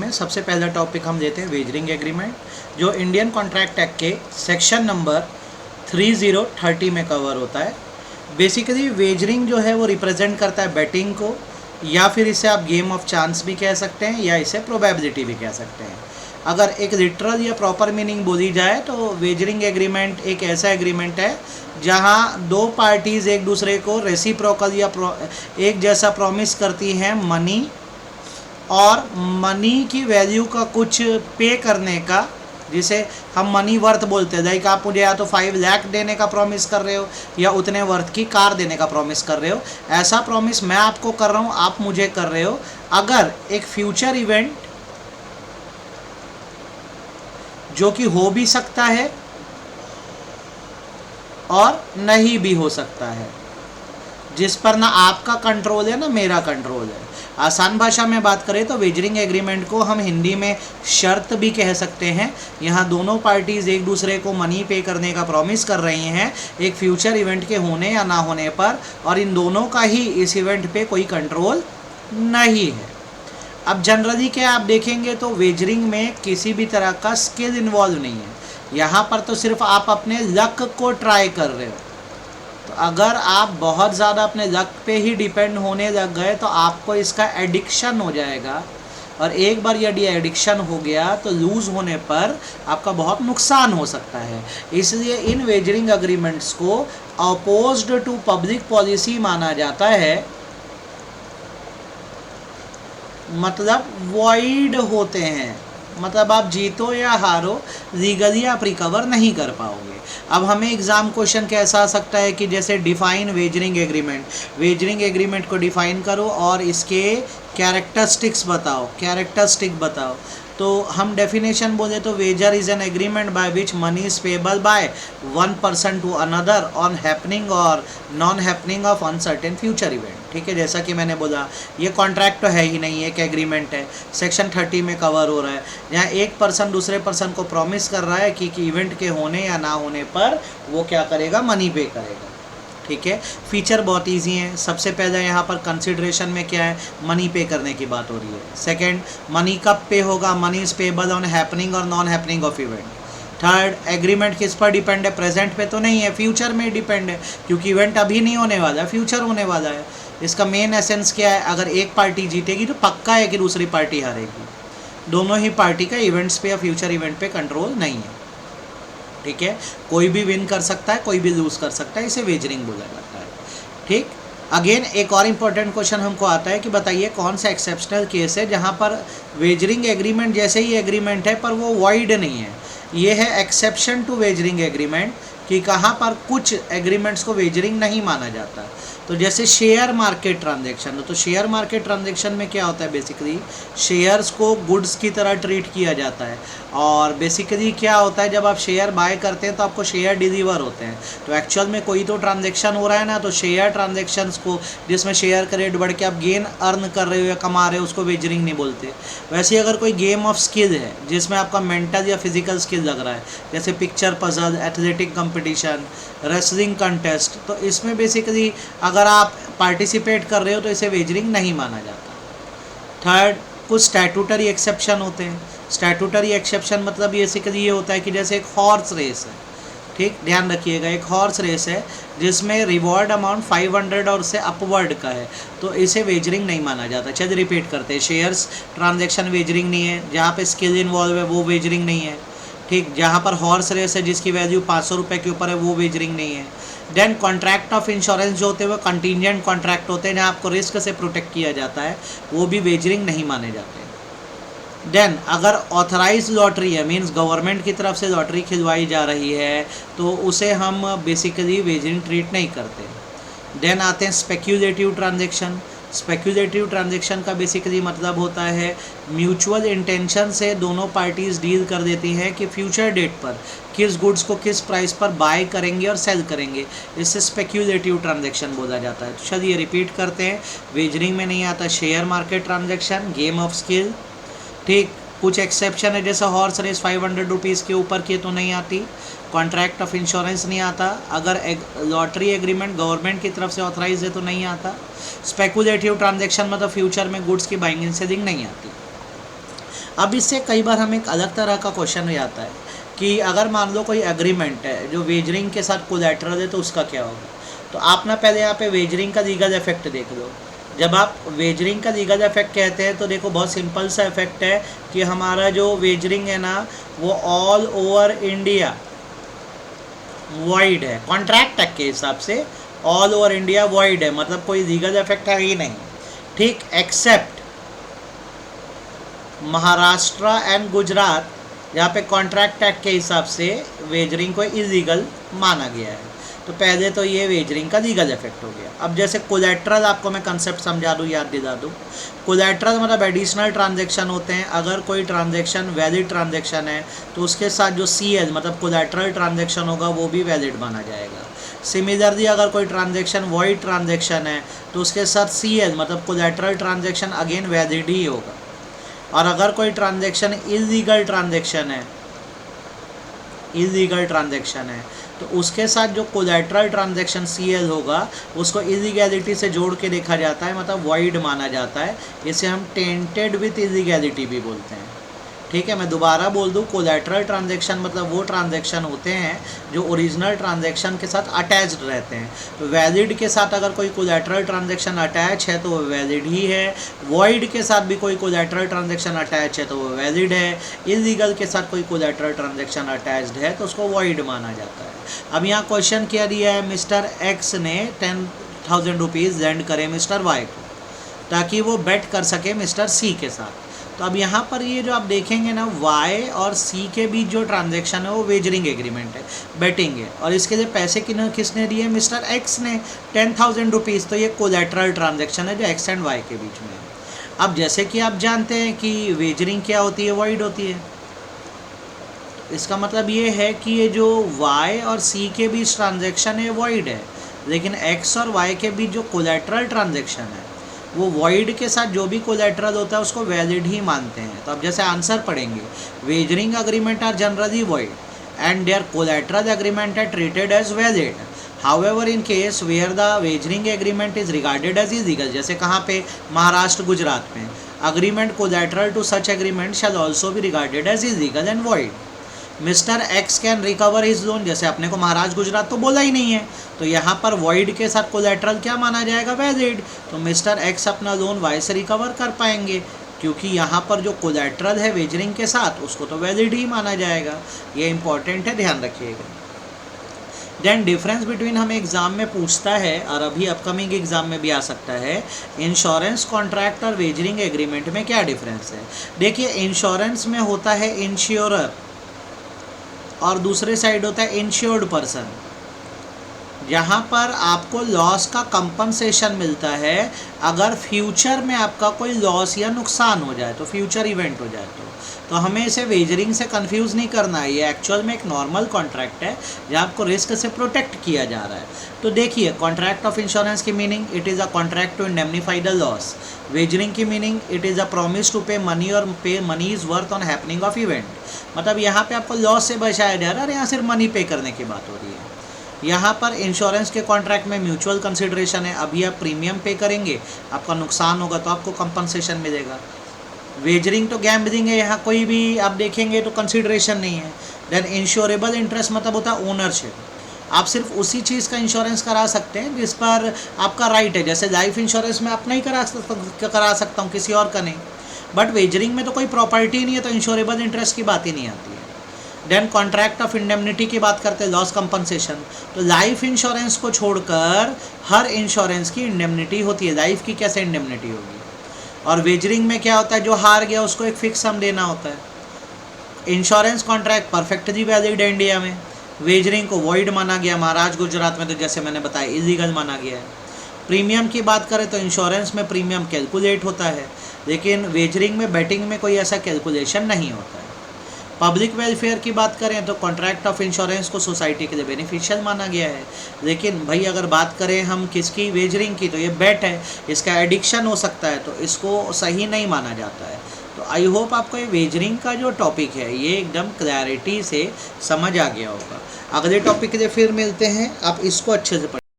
में सबसे पहला टॉपिक हम लेते हैं वेजरिंग एग्रीमेंट, जो इंडियन कॉन्ट्रैक्ट एक्ट के सेक्शन नंबर 3030 में कवर होता है। बेसिकली वेजरिंग जो है वो रिप्रेजेंट करता है बेटिंग को, या फिर इसे आप गेम ऑफ चांस भी कह सकते हैं, या इसे प्रोबेबिलिटी भी कह सकते हैं। अगर एक लिटरल या प्रॉपर मीनिंग बोली जाए तो वेजरिंग एग्रीमेंट एक ऐसा एग्रीमेंट है जहां दो पार्टीज़ एक दूसरे को रेसिप्रोकल या एक जैसा प्रॉमिस करती हैं मनी, और मनी की वैल्यू का कुछ पे करने का, जिसे हम मनी वर्थ बोलते हैं। लाइक आप मुझे या तो 5 लाख देने का प्रॉमिस कर रहे हो या उतने वर्थ की कार देने का प्रॉमिस कर रहे हो। ऐसा प्रॉमिस मैं आपको कर रहा हूँ, आप मुझे कर रहे हो। अगर एक फ्यूचर इवेंट जो कि हो भी सकता है और नहीं भी हो सकता है, जिस पर ना आपका कंट्रोल है ना मेरा कंट्रोल है। आसान भाषा में बात करें तो वेजरिंग एग्रीमेंट को हम हिंदी में शर्त भी कह सकते हैं। यहाँ दोनों पार्टीज़ एक दूसरे को मनी पे करने का प्रॉमिस कर रही हैं एक फ्यूचर इवेंट के होने या ना होने पर, और इन दोनों का ही इस इवेंट पे कोई कंट्रोल नहीं है। अब जनरली क्या आप देखेंगे तो वेजरिंग में किसी भी तरह का स्किल इन्वॉल्व नहीं है। यहाँ पर तो सिर्फ आप अपने लक को ट्राई कर रहे हो। तो अगर आप बहुत ज़्यादा अपने लक पे ही डिपेंड होने लग गए तो आपको इसका एडिक्शन हो जाएगा, और एक बार यदि एडिक्शन हो गया तो लूज़ होने पर आपका बहुत नुकसान हो सकता है। इसलिए इन वेजरिंग एग्रीमेंट्स को अपोज्ड टू पब्लिक पॉलिसी माना जाता है, मतलब वॉइड होते हैं। मतलब आप जीतो या हारो, लीगली आप रिकवर नहीं कर पाओगे। अब हमें एग्ज़ाम क्वेश्चन कैसा आ सकता है कि जैसे define wagering agreement, wagering agreement को डिफाइन करो और इसके कैरेक्टरिस्टिक्स बताओ, कैरेक्टरिस्टिक बताओ। तो हम डेफिनेशन बोले तो wager is an agreement by which money is payable by one person to another on happening और non happening of uncertain future event. ठीक है, जैसा कि मैंने बोला ये कॉन्ट्रैक्ट तो है ही नहीं, एक एग्रीमेंट है, सेक्शन 30 में कवर हो रहा है, जहाँ एक पर्सन दूसरे पर्सन को प्रॉमिस कर रहा है कि इवेंट के होने या ना होने पर वो क्या करेगा, मनी पे करेगा। ठीक है, फीचर बहुत इजी है। सबसे पहले यहाँ पर कंसिडरेशन में क्या है, मनी पे करने की बात हो रही है। सेकंड, मनी कब पे होगा, money is payable on happening और non happening of event. Third, agreement किस पर डिपेंड है, प्रेजेंट पे तो नहीं है, फ्यूचर में डिपेंड है, क्योंकि इवेंट अभी नहीं होने वाला है, फ्यूचर होने वाला है। इसका मेन एसेंस क्या है, अगर एक पार्टी जीतेगी तो पक्का है कि दूसरी पार्टी हारेगी। दोनों ही पार्टी का इवेंट्स पे या फ्यूचर इवेंट पे कंट्रोल नहीं है। ठीक है, कोई भी विन कर सकता है, कोई भी लूज़ कर सकता है, इसे वेजरिंग बोला जाता है। ठीक, अगेन एक और इम्पोर्टेंट क्वेश्चन हमको आता है कि बताइए कौन सा एक्सेप्शनल केस है जहाँ पर वेजरिंग एग्रीमेंट जैसे ही एग्रीमेंट है पर वो वॉइड नहीं है। ये है एक्सेप्शन टू वेजरिंग एग्रीमेंट, कि कहाँ पर कुछ एग्रीमेंट्स को वेजरिंग नहीं माना जाता। तो जैसे शेयर मार्केट ट्रांजैक्शन, तो शेयर मार्केट ट्रांजैक्शन में क्या होता है, बेसिकली शेयर्स को गुड्स की तरह ट्रीट किया जाता है। और बेसिकली क्या होता है, जब आप शेयर बाय करते हैं तो आपको शेयर डिलीवर होते हैं। तो एक्चुअल में कोई तो ट्रांजैक्शन हो रहा है ना, तो शेयर ट्रांजैक्शंस को जिसमें शेयर का रेट बढ़ के आप गेन अर्न कर रहे हो या कमा रहे हो उसको वेजरिंग नहीं बोलते। वैसे ही अगर कोई गेम ऑफ स्किल है जिसमें आपका मेंटल या फिजिकल स्किल लग रहा है, जैसे picture puzzle, athletic competition, wrestling contest, तो इसमें बेसिकली अगर आप पार्टिसिपेट कर रहे हो तो इसे वेजरिंग नहीं माना जाता। थर्ड, कुछ स्टैट्यूटरी एक्सेप्शन होते हैं। स्टैट्यूटरी एक्सेप्शन मतलब बेसिकली ये होता है कि जैसे एक हॉर्स रेस है, ठीक, ध्यान रखिएगा, एक हॉर्स रेस है जिसमें रिवॉर्ड अमाउंट 500 और से अपवर्ड का है, तो इसे वेजरिंग नहीं माना जाता। चलिए रिपीट करते हैं, शेयर्स ट्रांजैक्शन वेजरिंग नहीं है, जहाँ पे स्किल इन्वॉल्व है वो वेजरिंग नहीं है। ठीक, जहाँ पर हॉर्स रेस है जिसकी वैल्यू 500 रुपये के ऊपर है वो वेजरिंग नहीं है। देन कॉन्ट्रैक्ट ऑफ इंश्योरेंस जो होते हैं वो कंटीजेंट कॉन्ट्रैक्ट होते हैं, जहाँ आपको रिस्क से प्रोटेक्ट किया जाता है, वो भी वेजरिंग नहीं माने जाते। देन अगर ऑथराइज लॉटरी है, मींस गवर्नमेंट की तरफ से लॉटरी खिलवाई जा रही है, तो उसे हम बेसिकली वेजरिंग ट्रीट नहीं करते। देन आते हैं स्पेक्यूलेटिव ट्रांजैक्शन। स्पेक्यूलेटिव ट्रांजैक्शन का बेसिकली मतलब होता है म्यूचुअल इंटेंशन से दोनों पार्टीज़ डील कर देती हैं कि फ्यूचर डेट पर किस गुड्स को किस प्राइस पर बाय करेंगे और सेल करेंगे, इससे स्पेक्यूलेटिव ट्रांजैक्शन बोला जाता है। तो चलिए रिपीट करते हैं, वेजरिंग में नहीं आता share market transaction, game of skill. ठीक, कुछ एक्सेप्शन है जैसे हॉर्स रेस 500 रुपीज़ के ऊपर की तो नहीं आती, कॉन्ट्रैक्ट ऑफ इंश्योरेंस नहीं आता, अगर लॉटरी एग्रीमेंट गवर्नमेंट की तरफ से ऑथराइज है तो नहीं आता। स्पेकुलेटिव ट्रांजैक्शन मतलब फ्यूचर में गुड्स की बाइंग एंड सेलिंग नहीं आती। अब इससे कई बार हमें एक अलग तरह का क्वेश्चन हो आता है कि अगर मान लो कोई एग्रीमेंट है जो वेजरिंग के साथ कोलैटरल है तो उसका क्या होगा। तो आप ना पहले यहाँ पे वेजरिंग का लीगल इफेक्ट देख लो। जब आप वेजरिंग का लीगल इफेक्ट कहते हैं तो देखो बहुत सिंपल सा इफेक्ट है कि हमारा जो वेजरिंग है ना वो ऑल ओवर इंडिया वॉइड है। कॉन्ट्रैक्ट एक्ट के हिसाब से ऑल ओवर इंडिया वॉइड है, मतलब कोई लीगल इफेक्ट है ही नहीं, ठीक, एक्सेप्ट महाराष्ट्र एंड गुजरात जहाँ पे कॉन्ट्रैक्ट एक्ट के हिसाब से वेजरिंग को इलीगल माना गया है। तो पहले तो ये वेजरिंग का लीगल इफेक्ट हो गया। अब जैसे कोलैटरल आपको मैं कंसेप्ट समझा दूँ, याद दिला दूँ। कोलैटरल मतलब एडिशनल ट्रांजैक्शन होते हैं। अगर कोई ट्रांजैक्शन वैलिड ट्रांजैक्शन है तो उसके साथ जो CL मतलब कोलैटरल ट्रांजैक्शन होगा वो भी वैलिड माना जाएगा। सिमिलरली अगर कोई ट्रांजैक्शन वॉइड ट्रांजैक्शन है तो उसके साथ CL मतलब कोलैटरल ट्रांजैक्शन अगेन वैलिड ही होगा। और अगर कोई ट्रांजैक्शन इलीगल ट्रांजैक्शन है तो उसके साथ जो कोलैटरल ट्रांजैक्शन CL होगा उसको इलीगैलिटी से जोड़ के देखा जाता है, मतलब वॉइड माना जाता है। इसे हम टेंटेड विथ इलीगैलिटी भी बोलते हैं, ठीक है। मैं दोबारा बोल दूँ, कोलैटरल ट्रांजैक्शन मतलब वो ट्रांजैक्शन होते हैं जो ओरिजिनल ट्रांजैक्शन के साथ अटैच्ड रहते हैं। तो वैलिड के साथ अगर कोई कोलैटरल ट्रांजैक्शन अटैच है तो वो वैलिड ही है। वॉइड के साथ भी कोई कोलैटरल ट्रांजैक्शन अटैच है तो वो वैलिड है। इलीगल के साथ कोई कोलैटरल ट्रांजैक्शन अटैच्ड है तो उसको वॉइड माना जाता है। अब यहाँ क्वेश्चन क्या दिया है, मिस्टर एक्स ने 10,000 रुपीज़ लेंड करे मिस्टर वाई को ताकि वो बेट कर सके मिस्टर सी के साथ। तो अब यहाँ पर ये जो आप देखेंगे ना, वाई और सी के बीच जो ट्रांजैक्शन है वो वेजरिंग एग्रीमेंट है, बेटिंग है। और इसके लिए पैसे किसने दिए, मिस्टर एक्स ने 10,000 रुपीज़। तो ये कोलैटरल ट्रांजैक्शन है जो एक्स एंड वाई के बीच में है। अब जैसे कि आप जानते हैं कि वेजरिंग क्या होती है, वॉइड होती है। इसका मतलब ये है कि ये जो वाई और सी के बीच ट्रांजैक्शन है वॉइड है, लेकिन एक्स और वाई के बीच जो कोलैटरल ट्रांजैक्शन है वो वॉइड के साथ जो भी कोलैटरल होता है उसको वैलिड ही मानते हैं। तो अब जैसे आंसर पढ़ेंगे, wagering agreement are generally void and their collateral agreement are treated as valid. However in case where the wagering agreement is regarded as illegal, जैसे कहाँ पे, महाराष्ट्र गुजरात में, agreement collateral to such agreement shall also भी regarded as illegal and void. Mister X can recover his loan, जैसे अपने को महाराष्ट्र गुजरात तो बोला ही नहीं है, तो यहाँ पर वॉइड के साथ कोलैटरल क्या माना जाएगा, वैलिड। तो मिस्टर एक्स अपना लोन वाई से रिकवर कर पाएंगे क्योंकि यहाँ पर जो कोलैटरल है वेजरिंग के साथ उसको तो वैलिड ही माना जाएगा। ये इंपॉर्टेंट है, ध्यान रखिएगा। देन डिफरेंस बिटवीन हमें एग्जाम में पूछता है और अभी अपकमिंग एग्जाम में भी आ सकता है, इंश्योरेंस कॉन्ट्रैक्ट और वेजरिंग एग्रीमेंट में क्या डिफरेंस है। देखिए, इंश्योरेंस में होता है इंश्योरर और दूसरे साइड होता है इंश्योर्ड पर्सन। यहाँ पर आपको लॉस का कंपनसेशन मिलता है अगर फ्यूचर में आपका कोई लॉस या नुकसान हो जाए, तो फ्यूचर इवेंट हो जाए तो हमें इसे वेजरिंग से कंफ्यूज नहीं करना है। ये एक्चुअल में एक नॉर्मल कॉन्ट्रैक्ट है जहाँ आपको रिस्क से प्रोटेक्ट किया जा रहा है। तो देखिए, कॉन्ट्रैक्ट ऑफ इंश्योरेंस की meaning, it is a contract to indemnify the loss. Wagering की meaning, it is a promise to pay money और pay money is worth on happening of event. मतलब यहाँ पे आपको लॉस से बचाया जा रहा है और यहाँ सिर्फ मनी पे करने की बात हो रही है। यहाँ पर इंश्योरेंस के कॉन्ट्रैक्ट में म्यूचुअल कंसिडरेशन है, अभी आप प्रीमियम पे करेंगे, आपका नुकसान होगा तो आपको कंपनसेशन मिलेगा। वेजरिंग तो गैम्बलिंग है, यहाँ कोई भी आप देखेंगे तो कंसिडरेशन नहीं है। देन इंश्योरेबल इंटरेस्ट मतलब होता है ओनरशिप। आप सिर्फ उसी चीज़ का इंश्योरेंस करा सकते हैं जिस पर आपका राइट है। जैसे लाइफ इंश्योरेंस में आप नहीं करा सकता हूँ, किसी और का नहीं, बट वेजरिंग में तो कोई प्रॉपर्टी नहीं है तो इंश्योरेबल इंटरेस्ट की बात ही नहीं आती है। देन कॉन्ट्रैक्ट ऑफ इंडेमनिटी की बात करते हैं, लॉस कंपनसेशन। तो लाइफ इंश्योरेंस को छोड़कर हर इंश्योरेंस की इंडेमनिटी होती है, लाइफ की कैसे इंडेमनिटी होगी। और वेजरिंग में क्या होता है, जो हार गया उसको एक फिक्स सम देना होता है। इंश्योरेंस कॉन्ट्रैक्ट परफेक्टली वैलिड है इंडिया में, वेजरिंग को वॉइड माना गया, महाराष्ट्र गुजरात में तो जैसे मैंने बताया इलीगल माना गया है। प्रीमियम की बात करें तो इंश्योरेंस में प्रीमियम कैलकुलेट होता है, लेकिन वेजरिंग में बेटिंग में कोई ऐसा कैलकुलेशन नहीं होता है। पब्लिक वेलफेयर की बात करें तो कॉन्ट्रैक्ट ऑफ इंश्योरेंस को सोसाइटी के लिए बेनिफिशियल माना गया है, लेकिन भाई अगर बात करें हम किसकी, वेजरिंग की, तो ये बेट है, इसका एडिक्शन हो सकता है तो इसको सही नहीं माना जाता है। तो आई होप आपको ये वेजरिंग का जो टॉपिक है ये एकदम क्लैरिटी से समझ आ गया होगा। अगले टॉपिक के लिए फिर मिलते हैं, आप इसको अच्छे से